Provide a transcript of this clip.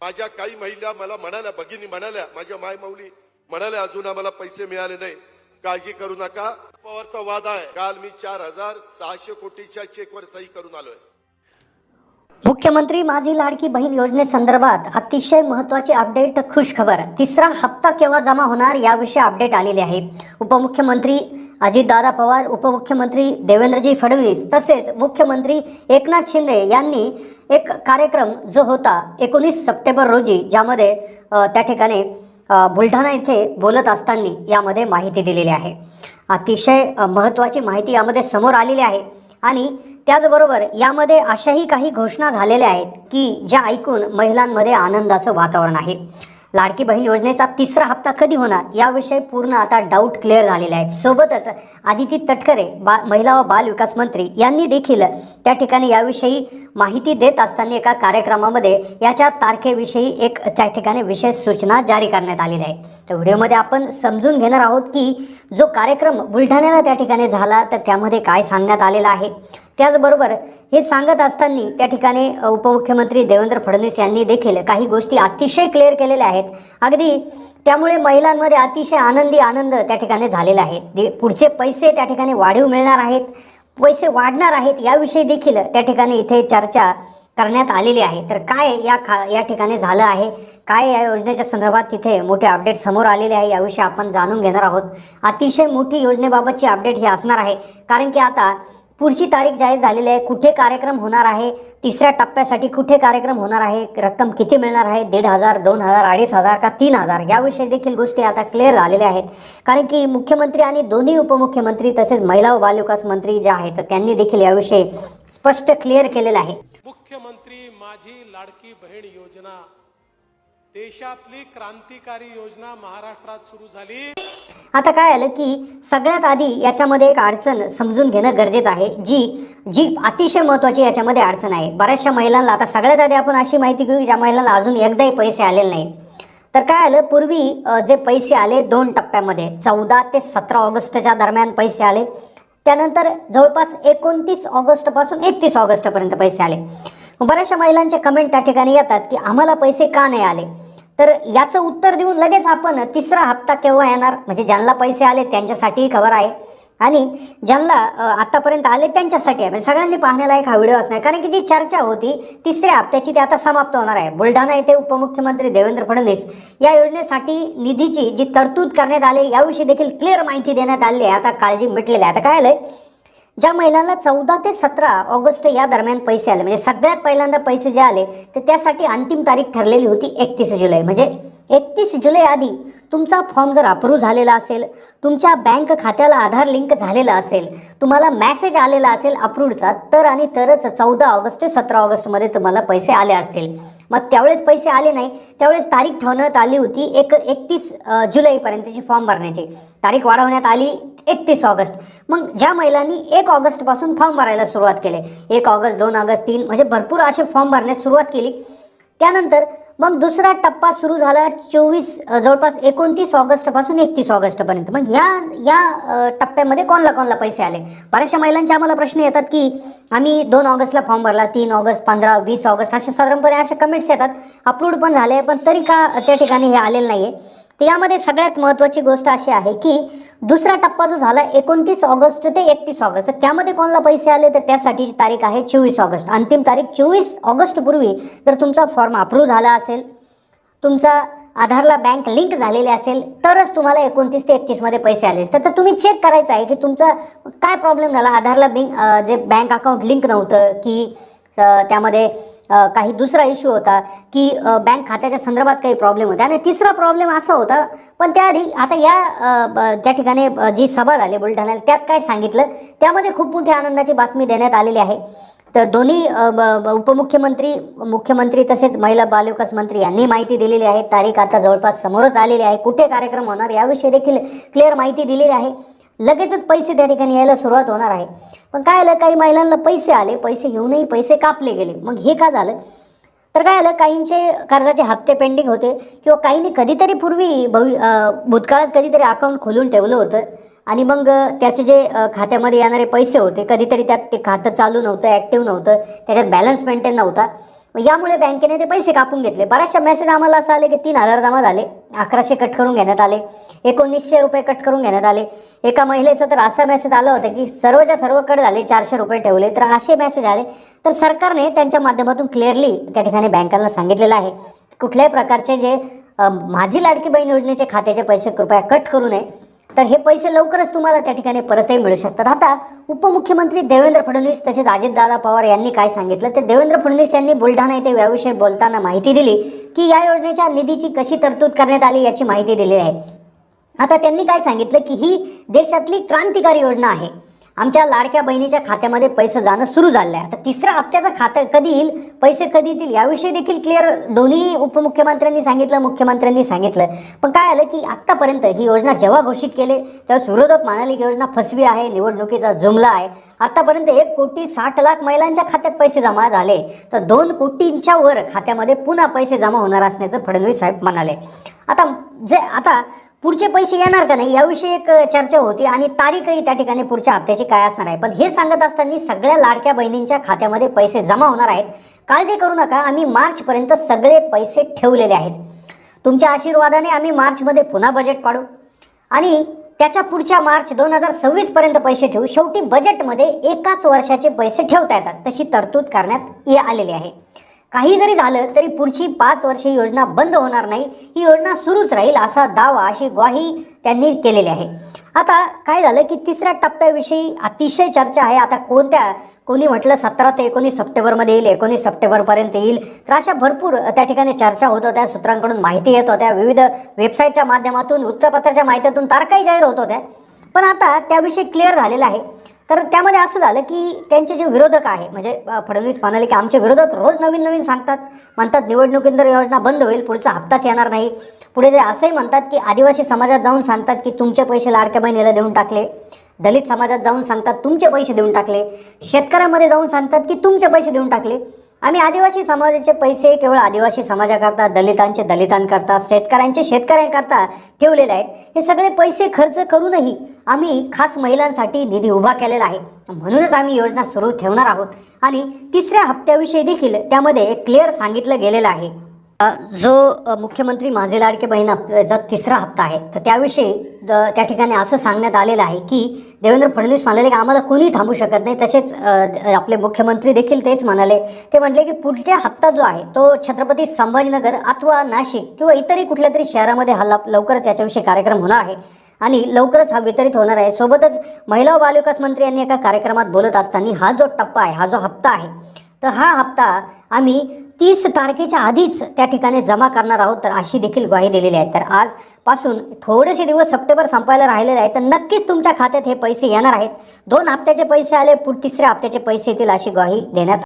माझ्या काही महिला मला म्हणाल्या, भगिनी म्हणाल्या, माझ्या मायमाऊली म्हणाल्या, अजून आम्हाला पैसे मिळाले नाही, काळजी करू नका, पवारचा वाद आहे. काल मी 4,600 कोटीच्या चेकवर सही करून आलोय. मुख्यमंत्री माझी लाडकी बहीण योजनेसंदर्भात अतिशय महत्त्वाची अपडेट, खुश खबर. तिसरा हप्ता केव्हा जमा होणार याविषयी अपडेट आलेले आहे. उपमुख्यमंत्री अजितदादा पवार, उपमुख्यमंत्री देवेंद्रजी फडणवीस तसेच मुख्यमंत्री एकनाथ शिंदे यांनी एक कार्यक्रम जो होता 19 सप्टेंबर रोजी, ज्यामध्ये त्या ठिकाणी बुलढाणा येथे बोलत असताना यामध्ये माहिती दिलेली आहे. अतिशय महत्त्वाची माहिती यामध्ये समोर आलेली आहे. आणि त्याचबरोबर यामध्ये अशाही काही घोषणा झालेल्या आहेत की ज्या ऐकून महिलांमध्ये आनंदाचं वातावरण आहे. लाडकी बहीण योजनेचा तिसरा हप्ता कधी होणार याविषयी पूर्ण आता डाऊट क्लिअर झालेले आहेत. सोबतच आदिती तटकरे महिला व बाल विकास मंत्री यांनी देखील त्या ठिकाणी याविषयी माहिती देत असताना एका कार्यक्रमामध्ये याच्या तारखेविषयी एक त्या ठिकाणी विशेष सूचना जारी करण्यात आलेली आहे. तर व्हिडिओमध्ये आपण समजून घेणार आहोत की जो कार्यक्रम बुलढाण्याला त्या ठिकाणी झाला तर त्यामध्ये काय सांगण्यात आलेलं आहे. त्याचबरोबर हे सांगत असताना त्या ठिकाणी उपमुख्यमंत्री देवेंद्र फडणवीस यांनी देखील काही गोष्टी अतिशय क्लिअर केलेल्या आहेत. अगदी त्यामुळे महिलांमध्ये अतिशय आनंद त्या ठिकाणी झालेला आहे. पुढचे पैसे त्या ठिकाणी वाढीव मिळणार आहेत, पैसे वाढणार आहेत याविषयी देखील त्या ठिकाणी इथे चर्चा करण्यात आलेली आहे. तर काय या ठिकाणी झालं आहे, काय या योजनेच्या संदर्भात तिथे मोठे अपडेट समोर आलेले आहे याविषयी आपण जाणून घेणार आहोत. अतिशय मोठी योजनेबाबतची अपडेट ही असणार आहे, कारण की आता पुढची तारीख जाहीर झालेली आहे. कुठे कार्यक्रम होणार आहे, तिसऱ्या टप्प्यासाठी कुठे कार्यक्रम होणार आहे, रक्कम किती मिळणार आहे, 1,500, 2,000, 2,500 का 3,000 याविषयी देखील गोष्टी आता क्लिअर झालेल्या आहेत. कारण की मुख्यमंत्री आणि दोन्ही उपमुख्यमंत्री तसेच महिला व बालविकास मंत्री जे आहेत त्यांनी देखील याविषयी स्पष्ट क्लिअर केलेलं आहे. मुख्यमंत्री माझी लाडकी बहीण योजना देशातली क्रांतिकारी योजना महाराष्ट्रात सुरू झाली. आता काय आलं की सगळ्यात आधी याच्यामध्ये एक अडचण समजून घेणं गरजेचं आहे, जी अतिशय महत्त्वाची याच्यामध्ये अडचण आहे. बऱ्याचशा महिलांना, आता सगळ्यात आधी आपण अशी माहिती घेऊ ज्या महिलांना अजून एकदाही पैसे आलेले नाही. तर काय आलं, पूर्वी जे पैसे आले 2 टप्प्यामध्ये 14 ते 17 ऑगस्टच्या दरम्यान पैसे आले. त्यानंतर जवळपास 29 ऑगस्टपासून 31 ऑगस्टपर्यंत पैसे आले. बऱ्याचशा महिलांचे कमेंट त्या ठिकाणी येतात की आम्हाला पैसे का नाही आले. तर याचं उत्तर देऊन लगेच आपण तिसरा हप्ता केव्हा येणार, म्हणजे ज्यांना पैसे आले त्यांच्यासाठीही खबर आहे आणि ज्यांना आतापर्यंत आले त्यांच्यासाठी आहे. म्हणजे सगळ्यांनी पाहण्यालायक हा व्हिडिओ असणार, कारण की जी चर्चा होती तिसऱ्या हप्त्याची ती आता समाप्त होणार आहे. बुलढाणा येथे उपमुख्यमंत्री देवेंद्र फडणवीस या योजनेसाठी निधीची जी तरतूद करण्यात आली याविषयी देखील क्लिअर माहिती देण्यात आली आहे. आता काळजी मिटलेली आहे. आता काय आलंय, ज्या महिलांना 14 ते 17 ऑगस्ट या दरम्यान पैसे आले, म्हणजे सगळ्यात पहिल्यांदा पैसे जे आले तर त्यासाठी अंतिम तारीख ठरलेली होती 31 जुलै. म्हणजे 31 जुलै आधी तुमचा फॉर्म जर अप्रूव्ह झालेला असेल, तुमच्या बँक खात्याला आधार लिंक झालेला असेल, तुम्हाला मेसेज आलेला असेल अप्रूव्हचा, तर आणि तरच 14 ऑगस्ट ते 17 ऑगस्टमध्ये तुम्हाला पैसे आले असतील. मग त्यावेळेस पैसे आले नाही, त्यावेळेस तारीख ठेवण्यात आली होती 31 जुलैपर्यंतची फॉर्म भरण्याची. तारीख वाढवण्यात आली 31 ऑगस्ट. मग ज्या महिलांनी 1 ऑगस्टपासून फॉर्म भरायला सुरुवात केले, 1 ऑगस्ट, 2 ऑगस्ट, 3 म्हणजे भरपूर असे फॉर्म भरण्यास सुरुवात केली. त्यानंतर मग दुसरा टप्पा सुरू झाला जवळपास 29 ऑगस्टपासून 31 ऑगस्टपर्यंत. मग या टप्प्यामध्ये कोणाला पैसे आले. बऱ्याचशा महिलांचे आम्हाला प्रश्न येतात की आम्ही 2 ऑगस्टला फॉर्म भरला, 3 ऑगस्ट, 15, 20 ऑगस्ट असे साधारणपणे असे कमेंट्स येतात. अप्रूव्ड पण झाले, पण तरी का त्या ठिकाणी हे आलेलं नाही आहे. तर यामध्ये सगळ्यात महत्त्वाची गोष्ट अशी आहे की दुसरा टप्पा जो झाला 29 ऑगस्ट ते 31 ऑगस्ट, तर त्यामध्ये कोणाला पैसे आले तर त्यासाठीची तारीख आहे 24 ऑगस्ट. अंतिम तारीख 24 ऑगस्टपूर्वी जर तुमचा फॉर्म अप्रूव्ह झाला असेल, तुमचा आधारला बँक लिंक झालेले असेल, तरच तुम्हाला 29 ते 31 मध्ये पैसे आले. तर तुम्ही चेक करायचं आहे की तुमचा काय प्रॉब्लेम झाला. आधारला जे बँक अकाउंट लिंक नव्हतं की त्यामध्ये काही दुसरा इश्यू होता की बँक खात्याच्या संदर्भात काही प्रॉब्लेम होता. आणि तिसरा प्रॉब्लेम असा होता, पण त्याआधी आता त्या ठिकाणी जी सभा झाली बुलढाण्याला त्यात काय सांगितलं, त्यामध्ये खूप मोठी आनंदाची बातमी देण्यात आलेली आहे. तर दोन्ही उपमुख्यमंत्री, मुख्यमंत्री तसेच महिला बालविकास मंत्री यांनी माहिती दिलेली आहे. तारीख आता जवळपास समोरच आलेली आहे. कुठे कार्यक्रम होणार याविषयी देखील क्लिअर माहिती दिलेली आहे. लगेचच पैसे त्या ठिकाणी यायला सुरुवात होणार आहे. पण काय आलं, काही महिलांना पैसे आले, पैसे घेऊनही पैसे कापले गेले. मग हे का झालं, तर काय आलं, काहींचे कर्जाचे हप्ते पेंडिंग होते किंवा काहींनी कधीतरी पूर्वी भूतकाळात कधीतरी अकाउंट खोलून ठेवलं होतं आणि मग त्याचे जे खात्यामध्ये येणारे पैसे होते, कधीतरी त्यात ते खातं चालू नव्हतं, ॲक्टिव्ह नव्हतं, त्याच्यात बॅलन्स मेंटेन नव्हता. यामुळे बँकेने ते पैसे कापून घेतले. बऱ्याचशा मेसेज आम्हाला असं आले की 3,000 जमा झाले, 1100 कट करून घेण्यात आले, 1900 रुपये कट करून घेण्यात आले. एका महिलेचं तर असा मेसेज आला होता की सर्वच्या सर्व कट झाले, 400 रुपये ठेवले. तर असे मेसेज आले. तर सरकारने त्यांच्या माध्यमातून क्लिअरली त्या ठिकाणी बँकांना सांगितलेलं आहे कुठल्याही प्रकारचे जे माझी लाडकी बहीण योजनेचे खात्याचे पैसे कृपया कट करू नये. तर हे पैसे लवकरच तुम्हाला त्या ठिकाणी परतही मिळू शकतात. आता उपमुख्यमंत्री देवेंद्र फडणवीस तसेच अजितदादा पवार यांनी काय सांगितलं, तर देवेंद्र फडणवीस यांनी बुलढाणा येथे याविषयी बोलताना माहिती दिली की या योजनेच्या निधीची कशी तरतूद करण्यात आली याची माहिती दिली आहे. आता त्यांनी काय सांगितलं की ही देशातली क्रांतिकारी योजना आहे. आमच्या लाडक्या बहिणीच्या खात्यामध्ये पैसे जाणं सुरू झालं आहे. आता तिसऱ्या हप्त्याचं खातं कधी येईल, पैसे कधी येतील याविषयी देखील क्लिअर दोन्ही उपमुख्यमंत्र्यांनी सांगितलं, मुख्यमंत्र्यांनी सांगितलं. पण काय आलं की आत्तापर्यंत ही योजना जेव्हा घोषित केले तेव्हा विरोधक म्हणाले की योजना फसवी आहे, निवडणुकीचा जुमला आहे. आतापर्यंत 1,60,00,000 महिलांच्या खात्यात पैसे जमा झाले, तर 2 कोटींच्या वर खात्यामध्ये पुन्हा पैसे जमा होणार असल्याचं फडणवीस साहेब म्हणाले. आता पुढचे पैसे येणार का नाही याविषयी एक चर्चा होती आणि तारीखही त्या ठिकाणी पुढच्या हप्त्याची काय असणार आहे. पण हे सांगत असताना सगळ्या लाडक्या बहिणींच्या खात्यामध्ये पैसे जमा होणार आहेत. काळजी करू नका, आम्ही मार्चपर्यंत सगळे पैसे ठेवलेले आहेत. तुमच्या आशीर्वादाने आम्ही मार्चमध्ये पुन्हा बजेट पाडू आणि त्याच्या पुढच्या मार्च 2026 पर्यंत पैसे ठेवू. शेवटी बजेटमध्ये एकाच वर्षाचे पैसे ठेवता येतात, तशी तरतूद करण्यात आलेली आहे. काही जरी झालं तरी पुढची 5 वर्षे ही योजना बंद होणार नाही, ही योजना सुरूच राहील असा दावा, अशी ग्वाही त्यांनी केलेली आहे. आता काय झालं की तिसऱ्या टप्प्याविषयी अतिशय चर्चा आहे. आता कोणी म्हटलं 17 ते 19 सप्टेंबरमध्ये येईल, 19 सप्टेंबरपर्यंत येईल. तर अशा भरपूर त्या ठिकाणी चर्चा होत होत्या, सूत्रांकडून माहिती येत होत्या, विविध वेबसाईटच्या माध्यमातून, वृत्तपत्राच्या माहितीतून तारखाही जाहीर होत होत्या. पण आता त्याविषयी क्लिअर झालेलं आहे. तर त्यामध्ये असं झालं की त्यांचे जे विरोधक आहे, म्हणजे फडणवीस म्हणाले की आमचे विरोधक रोज नवीन नवीन म्हणतात निवडणुकीनंतर योजना बंद होईल, पुढचा हप्ताच येणार नाही. पुढे जे असंही म्हणतात की आदिवासी समाजात जाऊन सांगतात की तुमचे पैसे लाडक्या बहिणीला देऊन टाकले, दलित समाजात जाऊन सांगतात तुमचे पैसे देऊन टाकले, शेतकऱ्यांमध्ये जाऊन सांगतात की तुमचे पैसे देऊन टाकले. आणि आदिवासी समाजाचे पैसे केवळ आदिवासी समाजाकरता, दलितांचे दलितांकरता, शेतकऱ्यांचे शेतकऱ्यांकरता ठेवलेले आहेत. हे सगळे पैसे खर्च करूनही आम्ही खास महिलांसाठी निधी उभा केलेला आहे. म्हणूनच आम्ही योजना सुरू ठेवणार आहोत. आणि तिसऱ्या हप्त्याविषयी देखील त्यामध्ये क्लिअर सांगितलं गेलेलं आहे. जो मुख्यमंत्री माझे लाडके बहिणीचा तिसरा हप्ता आहे, तर त्याविषयी त्या ठिकाणी असं सांगण्यात आलेलं आहे की देवेंद्र फडणवीस म्हणाले की आम्हाला कोणीही थांबू शकत नाही. तसेच आपले मुख्यमंत्री देखील तेच म्हणाले. ते म्हटले की पुढच्या हप्ता जो आहे तो छत्रपती संभाजीनगर अथवा नाशिक किंवा इतरही कुठल्या तरी शहरामध्ये लवकरच याच्याविषयी कार्यक्रम होणार आहे आणि लवकरच हा वितरित होणार आहे. सोबतच महिला व बालविकास मंत्री यांनी एका कार्यक्रमात बोलत असताना हा जो टप्पा आहे, हा जो हप्ता आहे, तर हा हप्ता आम्ही 30 तारखेच्या आधीच त्या ठिकाणी जमा करणार आहोत, तर अशी देखील ग्वाही दिलेली आहे. तर आजपासून थोडेसे दिवस सप्टेंबर संपायला राहिलेले आहेत, तर नक्कीच तुमच्या खात्यात हे पैसे येणार आहेत. 2 हप्त्याचे पैसे आले, तिसऱ्या हप्त्याचे पैसे येतील अशी ग्वाही देण्यात